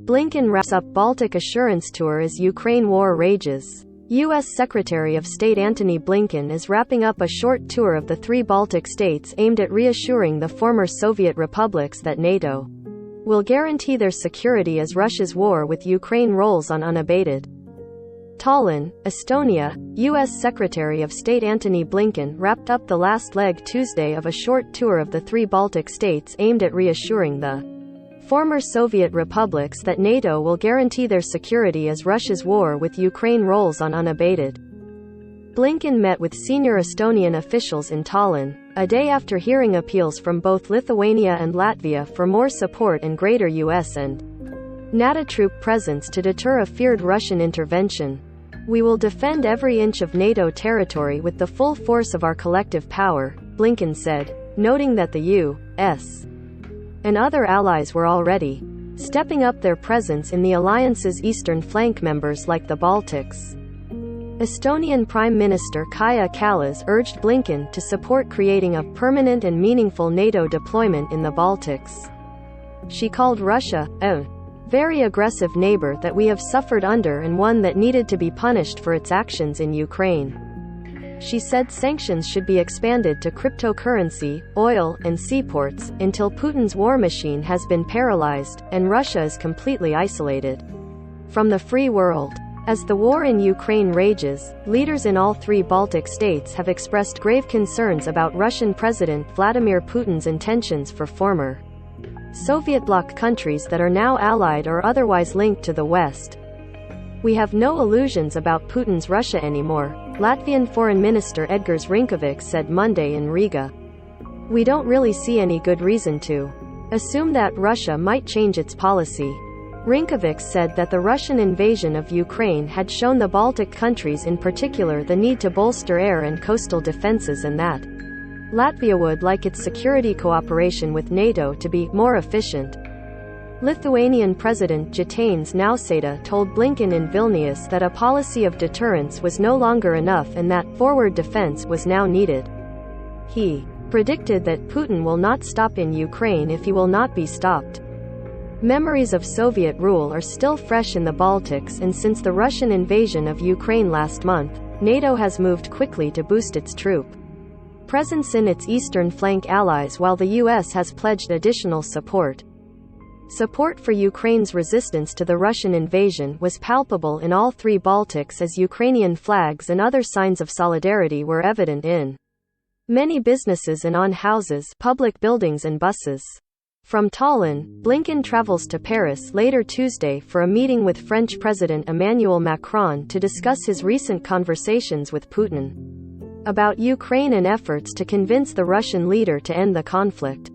Blinken wraps up Baltic assurance tour as Ukraine war rages. U.S. Secretary of State Antony Blinken is wrapping up a short tour of the 3 Baltic states aimed at reassuring the former Soviet republics that NATO will guarantee their security as Russia's war with Ukraine rolls on unabated. Tallinn, Estonia, U.S. Secretary of State Antony Blinken wrapped up the last leg Tuesday of a short tour of the 3 Baltic states aimed at reassuring the former Soviet republics that NATO will guarantee their security as Russia's war with Ukraine rolls on unabated. Blinken met with senior Estonian officials in Tallinn, a day after hearing appeals from both Lithuania and Latvia for more support and greater U.S. and NATO troop presence to deter a feared Russian intervention. "We will defend every inch of NATO territory with the full force of our collective power," Blinken said, noting that the U.S. and other allies were already stepping up their presence in the alliance's eastern flank members like the Baltics. Estonian Prime Minister Kaja Kallas urged Blinken to support creating a permanent and meaningful NATO deployment in the Baltics. She called Russia a very aggressive neighbor that we have suffered under and one that needed to be punished for its actions in Ukraine. She said sanctions should be expanded to cryptocurrency, oil, and seaports, until Putin's war machine has been paralyzed, and Russia is completely isolated from the free world. As the war in Ukraine rages, leaders in all 3 Baltic states have expressed grave concerns about Russian President Vladimir Putin's intentions for former Soviet bloc countries that are now allied or otherwise linked to the West. "We have no illusions about Putin's Russia anymore," Latvian Foreign Minister Edgars Rinkevics said Monday in Riga. "We don't really see any good reason to assume that Russia might change its policy." Rinkevics said that the Russian invasion of Ukraine had shown the Baltic countries in particular the need to bolster air and coastal defenses and that Latvia would like its security cooperation with NATO to be more efficient. Lithuanian President Gitanas Nausėda told Blinken in Vilnius that a policy of deterrence was no longer enough and that forward defense was now needed. He predicted that Putin will not stop in Ukraine if he will not be stopped. Memories of Soviet rule are still fresh in the Baltics, and since the Russian invasion of Ukraine last month, NATO has moved quickly to boost its troop presence in its eastern flank allies while the U.S. has pledged additional support. Support for Ukraine's resistance to the Russian invasion was palpable in all 3 Baltics as Ukrainian flags and other signs of solidarity were evident in many businesses and on houses, public buildings and buses. From Tallinn, Blinken travels to Paris later Tuesday for a meeting with French President Emmanuel Macron to discuss his recent conversations with Putin about Ukraine and efforts to convince the Russian leader to end the conflict.